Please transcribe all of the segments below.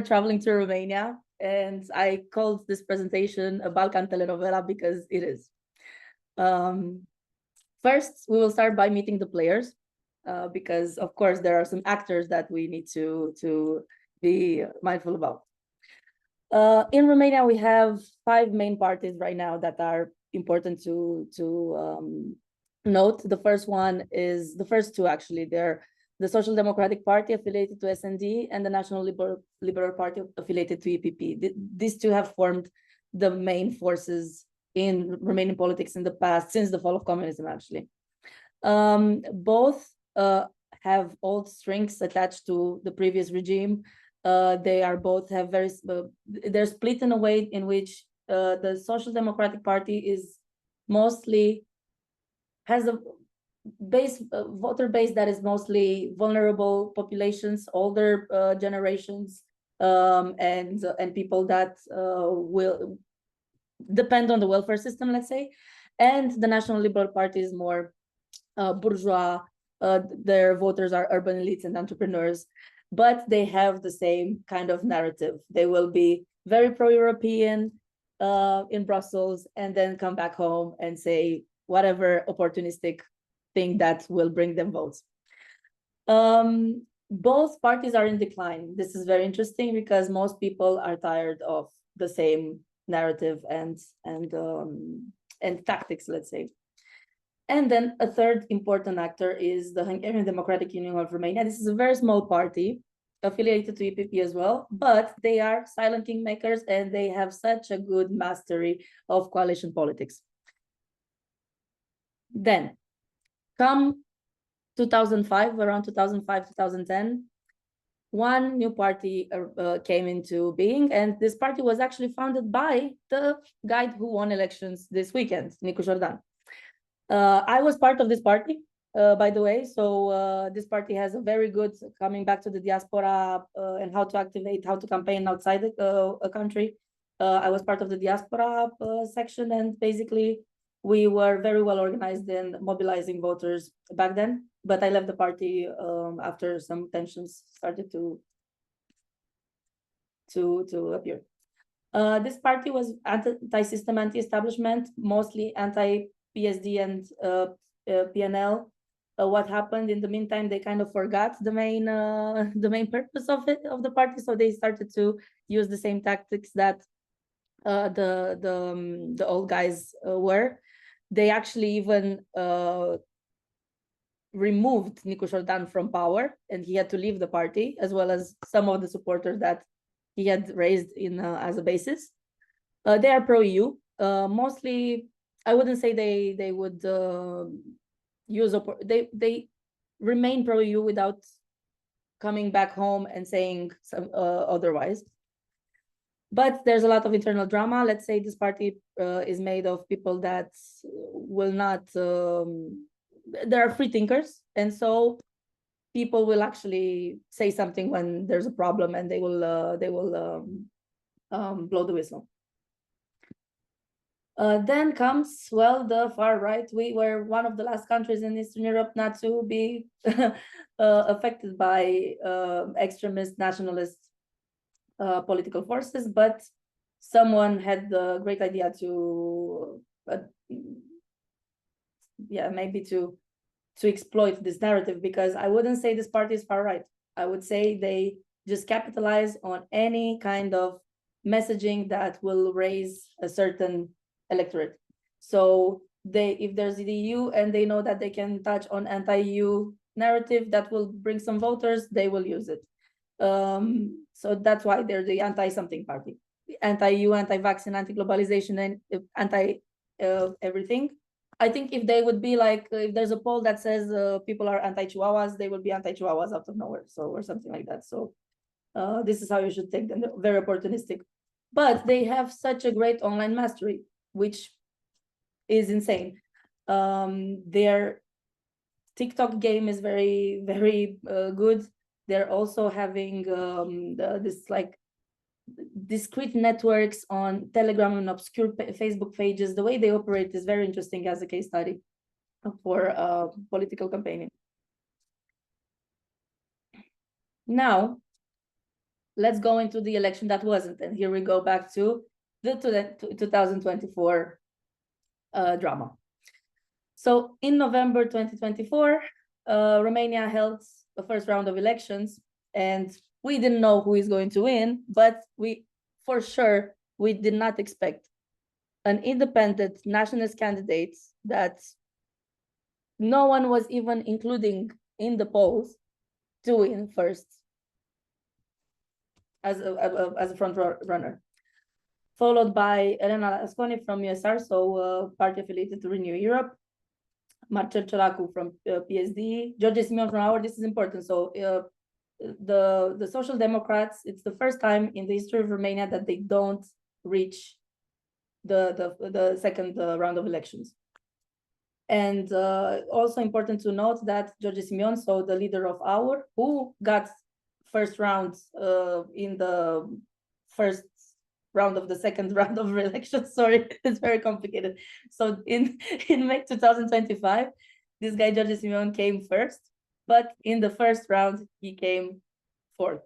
traveling to Romania, and I called this presentation a Balkan telenovela because it is. First, we will start by meeting the players, because of course there are some actors that we need to be mindful about. In Romania, we have 5 main parties right now that are important to note. The first one is the first two, actually. They're the Social Democratic Party affiliated to SND and the National Liberal Party affiliated to EPP. These two have formed the main forces in Romanian politics in the past, since the fall of communism, actually. Both have old strings attached to the previous regime. They are both have very they're split in a way in which the Social Democratic Party is mostly has a base voter base that is mostly vulnerable populations, older generations, and people that will depend on the welfare system, let's say. And the National Liberal Party is more bourgeois. Their voters are urban elites and entrepreneurs, but they have the same kind of narrative. They will be very pro-European in Brussels, and then come back home and say whatever opportunistic thing that will bring them votes. Both parties are in decline. This is very interesting because most people are tired of the same narrative and tactics, let's say. And then a third important actor is the Hungarian Democratic Union of Romania. This is a very small party affiliated to EPP as well, but they are silent kingmakers and they have such a good mastery of coalition politics. Then, come 2005, around 2005, 2010, one new party came into being, and this party was actually founded by the guy who won elections this weekend, Nicu Jordan. I was part of this party, by the way, so this party has a very good, coming back to the diaspora and how to activate, how to campaign outside a country. I was part of the diaspora section, and basically we were very well organized in mobilizing voters back then, but I left the party after some tensions started to appear. This party was anti-system, anti-establishment, mostly anti-PSD and PNL. What happened in the meantime, they kind of forgot the main purpose of the party, so they started to use the same tactics that the old guys were. They actually even removed Nicu Jordan from power, and he had to leave the party, as well as some of the supporters that he had raised in as a basis. They are pro-EU. Mostly, I wouldn't say they would use they remain pro-EU without coming back home and saying some otherwise. But there's a lot of internal drama. Let's say this party is made of people that will not. There are free thinkers, and so people will actually say something when there's a problem, and they will blow the whistle. Then comes, well, the far right. We were one of the last countries in Eastern Europe not to be affected by extremist nationalist political forces, but someone had the great idea to maybe to exploit this narrative, because I wouldn't say this party is far right. I would say they just capitalize on any kind of messaging that will raise a certain electorate. So if there's the EU and they know that they can touch on anti-EU narrative that will bring some voters, they will use it. So that's why they're the anti-something party, anti-EU, anti-vaccine, anti-globalization, and anti-everything. I think if they would be like, if there's a poll that says people are anti-Chihuahuas, they will be anti-Chihuahuas out of nowhere, so, or something like that. So this is how you should take them. They're very opportunistic, but they have such a great online mastery, which is insane. Their TikTok game is very, very good. They're also having this like discrete networks on Telegram and obscure Facebook pages. The way they operate is very interesting as a case study for political campaigning. Now, let's go into the election that wasn't. And here we go back to the 2024 drama. So in November 2024, Romania held the first round of elections, and we didn't know who is going to win, but for sure, we did not expect an independent nationalist candidate that no one was even including in the polls to win first as a front runner, followed by Elena Asconi from USR, so party affiliated to Renew Europe, Marcel Ciolacu from PSD, George Simion from our. This is important. So the Social Democrats, it's the first time in the history of Romania that they don't reach the second round of elections. And also important to note that George Simion, so the leader of our, who got first round in the first round of the second round of elections. Sorry, it's very complicated. So in May 2025, this guy George Simion came first, but in the first round he came fourth.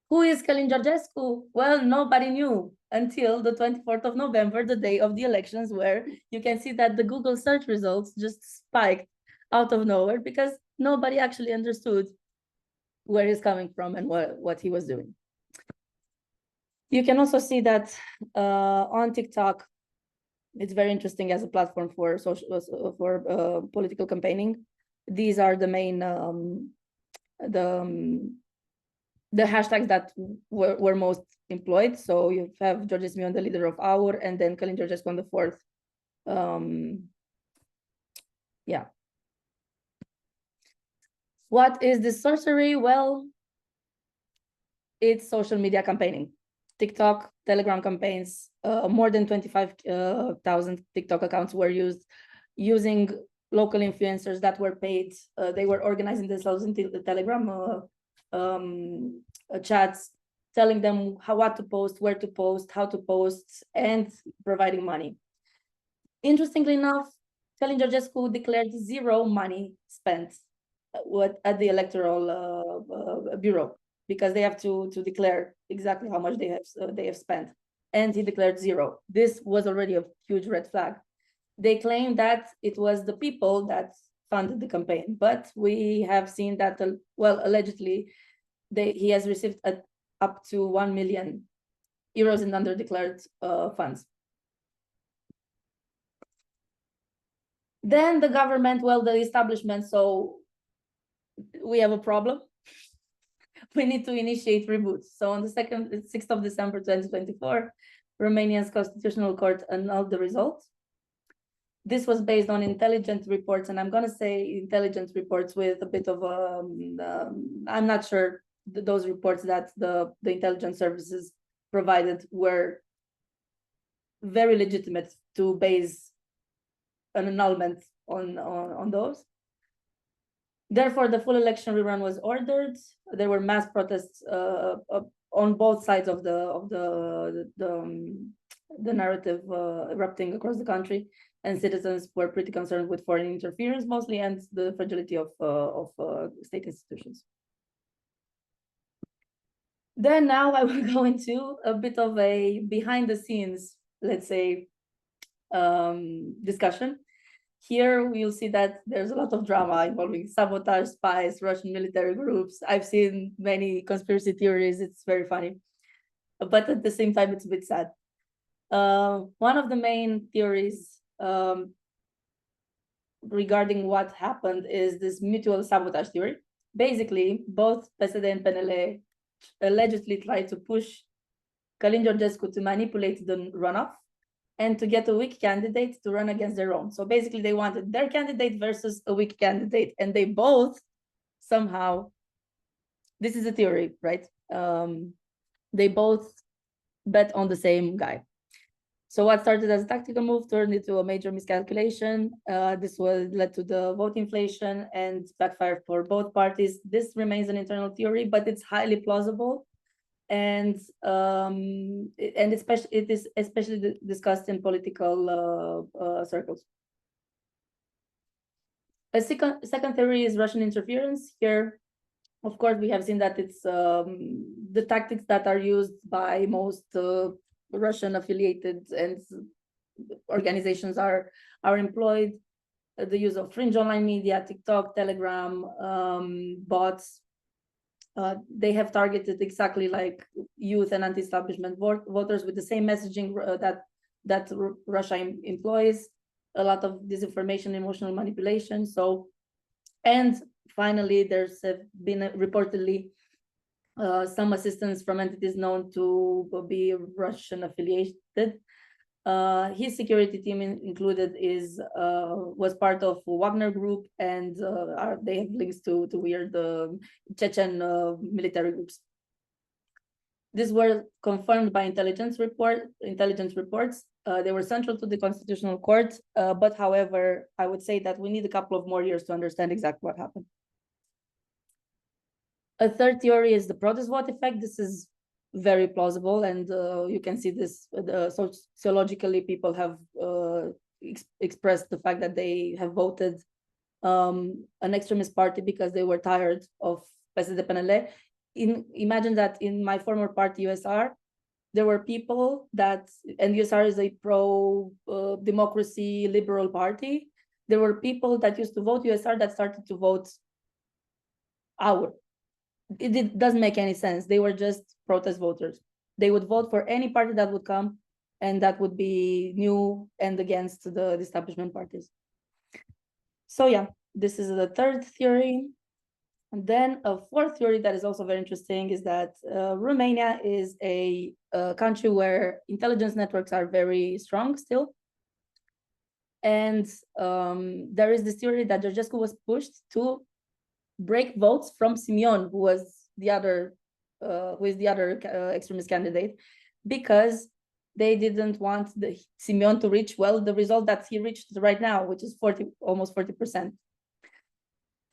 Who is Călin Georgescu? Well, nobody knew until the 24th of November, the day of the elections, where you can see that the Google search results just spiked out of nowhere because nobody actually understood where he's coming from and what he was doing. You can also see that on TikTok, it's very interesting as a platform for political campaigning. These are the main the hashtags that were most employed. So you have George Simion, the leader of our, and then Călin Georgescu on the fourth. Yeah. What is this sorcery? Well, it's social media campaigning. TikTok, Telegram campaigns, more than 25,000 TikTok accounts were used, using local influencers that were paid. They were organizing themselves into the Telegram chats, telling them what to post, where to post, how to post, and providing money. Interestingly enough, Călin Georgescu declared zero money spent at the electoral bureau, because they have to declare exactly how much they have spent, and he declared zero. This was already a huge red flag. They claim that it was the people that funded the campaign, but we have seen that, well, allegedly, he has received up to 1 million euros in underdeclared funds. Then the government, well, the establishment, so we have a problem. We need to initiate reboots. So on the 6th of December 2024, Romania's Constitutional Court annulled the results. This was based on intelligent reports, and I'm going to say intelligent reports with a bit of I'm not sure those reports that the intelligence services provided were very legitimate to base an annulment on those. Therefore, the full election rerun was ordered. There were mass protests on both sides of the narrative erupting across the country, and citizens were pretty concerned with foreign interference mostly, and the fragility of state institutions. Then now I will go into a bit of a behind the scenes, let's say, discussion. Here we'll see that there's a lot of drama involving sabotage, spies, Russian military groups. I've seen many conspiracy theories. It's very funny, but at the same time, it's a bit sad. One of the main theories regarding what happened is this mutual sabotage theory. Basically, both PSD and PNL allegedly tried to push Călin Georgescu to manipulate the runoff and to get a weak candidate to run against their own. So basically, they wanted their candidate versus a weak candidate, and they both somehow, this is a theory, right? They both bet on the same guy. So what started as a tactical move turned into a major miscalculation. This led to the vote inflation and backfire for both parties. This remains an internal theory, but it's highly plausible. And it is especially discussed in political circles. A second theory is Russian interference. Here, Of course, we have seen that it's the tactics that are used by most Russian affiliated and organizations are employed. The use of fringe online media, TikTok, Telegram, bots. They have targeted exactly like youth and anti-establishment voters with the same messaging that Russia employs. A lot of disinformation, emotional manipulation. So, and finally, there's been reportedly some assistance from entities known to be Russian affiliated. His security team included was part of Wagner Group, and they have links to weird Chechen military groups. These were confirmed by intelligence reports. They were central to the Constitutional Court, but however, I would say that we need a couple of more years to understand exactly what happened. A third theory is the protest vote effect. This is very plausible, and you can see this sociologically. People have expressed the fact that they have voted an extremist party because they were tired of PSD-PNL. Imagine that in my former party, USR, there were people that, and USR is a pro-democracy liberal party. There were people that used to vote USR that started to vote our. It doesn't make any sense. They were just protest voters. They would vote for any party that would come, and that would be new and against the establishment parties. So yeah, this is the third theory. And then a fourth theory that is also very interesting is that Romania is a country where intelligence networks are very strong still. And there is this theory that Georgescu was pushed to break votes from Simion, who is the other extremist candidate, because they didn't want Simion to reach the result that he reached right now, which is almost 40%.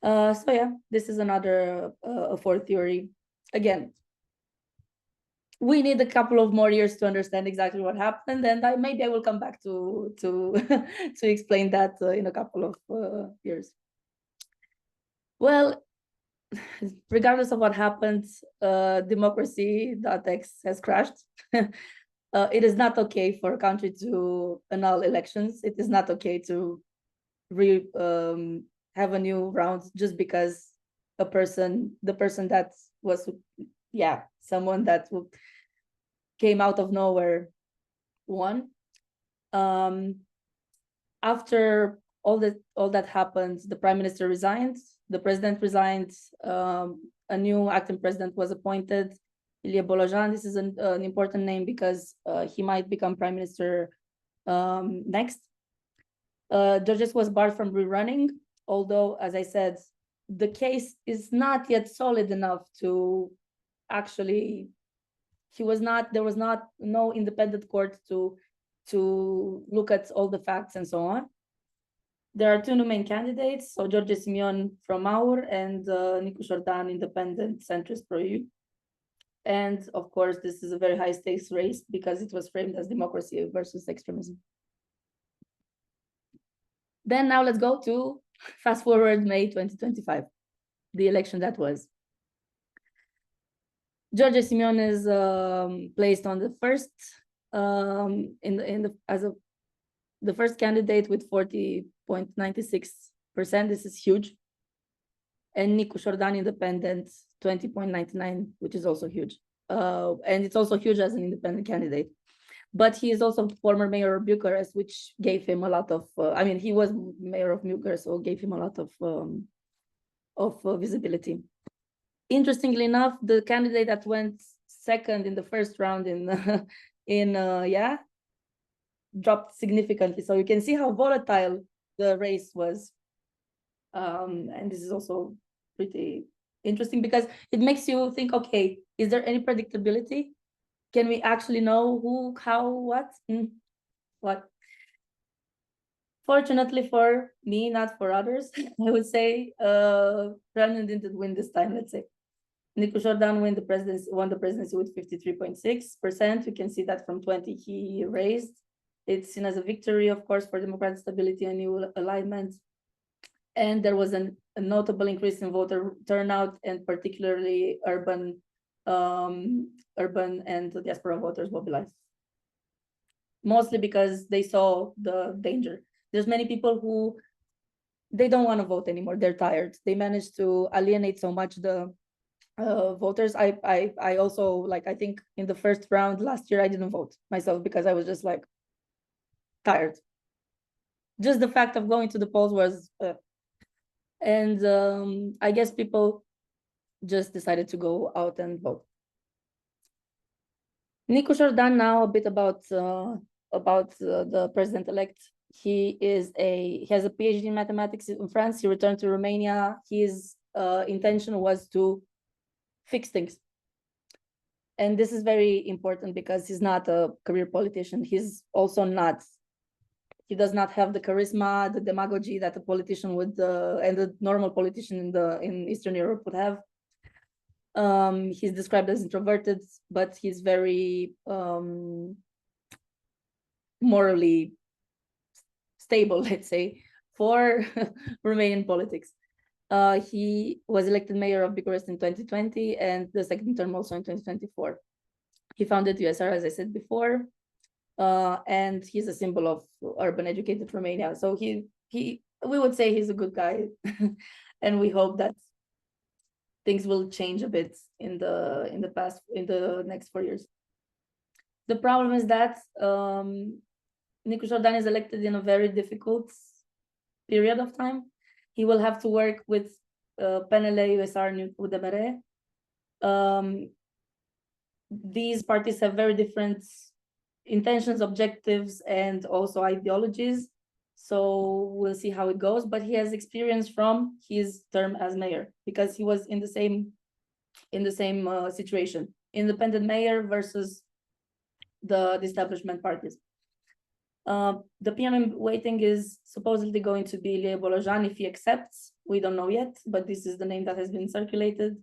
So yeah, this is another fourth theory. Again, we need a couple of more years to understand exactly what happened, and maybe I will come back to to explain that in a couple of years. Well, regardless of what happened, democracy.x has crashed. It is not okay for a country to annul elections. It is not okay to have a new round just because the person that was, someone that came out of nowhere won. After all that happened, the prime minister resigned, the president resigned, a new acting president was appointed, Ilie Bolojan. This is an important name because he might become prime minister next. Georgescu was barred from rerunning, although, as I said, the case is not yet solid enough to actually, there was no independent court to look at all the facts and so on. There are two new main candidates, so George Simion from our and Nicu Șordan, independent centrist pro-EU. And of course, this is a very high stakes race because it was framed as democracy versus extremism. Then now let's go to fast forward May 2025, the election that was. George Simion is placed on the first the first candidate with 40.96%. This is huge. And Nicu Șordan, independent, 20.99%, which is also huge. And it's also huge as an independent candidate. But he is also former mayor of Bucharest, which gave him a lot of, he was mayor of Bucharest, so gave him a lot of visibility. Interestingly enough, the candidate that went second in the first round dropped significantly. So you can see how volatile the race was. And this is also pretty interesting because it makes you think, okay, is there any predictability? Can we actually know who, how, what? What? Fortunately for me, not for others, I would say Rerun didn't win this time, let's say. Nicu Șordan won the presidency with 53.6%. You can see that from 20 he raised. It's seen as a victory, of course, for democratic stability and new alignment. and there was a notable increase in voter turnout, and particularly urban and diaspora voters mobilized, mostly because they saw the danger. There's many people who they don't want to vote anymore. They're tired. They managed to alienate so much the voters. I also, like, I think in the first round last year I didn't vote myself because I was just like tired. Just the fact of going to the polls was and I guess people just decided to go out and vote. Nico Jordan, now a bit about the president-elect. He has a PhD in mathematics in France. He returned to Romania. His intention was to fix things. And this is very important because he's not a career politician. He's also not, he does not have the charisma, the demagogy that a politician would, and the normal politician in Eastern Europe would have. He's described as introverted, but he's very morally stable, let's say, for Romanian politics. He was elected mayor of Bucharest in 2020 and the second term also in 2024. He founded USR, as I said before, and he's a symbol of urban educated Romania. So we would say he's a good guy, and we hope that things will change a bit in the next 4 years. The problem is that Nicu Jordan is elected in a very difficult period of time. He will have to work with PNL, USR, and UDMR. These parties have very different intentions, objectives, and also ideologies. So we'll see how it goes. But he has experience from his term as mayor because he was in the same situation. Independent mayor versus the establishment parties. The PM in waiting is supposedly going to be Ilie Bolojan if he accepts. We don't know yet, but this is the name that has been circulated.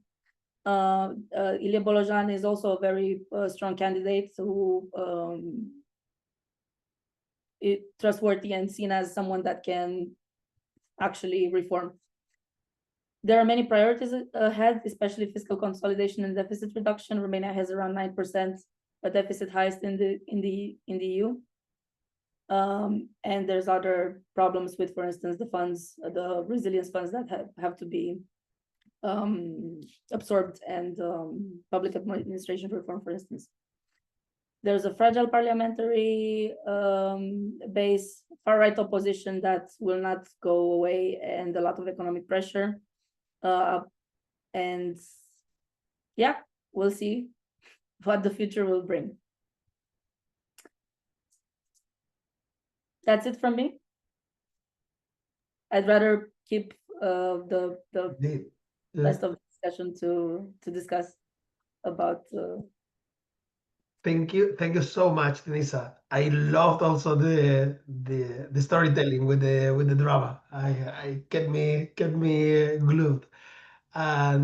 Ilie Bolojan is also a very strong candidate who is trustworthy and seen as someone that can actually reform. There are many priorities ahead, especially fiscal consolidation and deficit reduction. Romania has around 9%, a deficit highest in the EU. And there's other problems with, for instance, the resilience funds that have to be absorbed, and public administration reform, for instance. There's a fragile parliamentary base, far-right opposition that will not go away, and a lot of economic pressure. And yeah, we'll see what the future will bring. That's it from me. I'd rather keep the rest of the discussion to discuss about. Thank you so much, Denisa. I loved also the storytelling with the drama. I kept me glued, and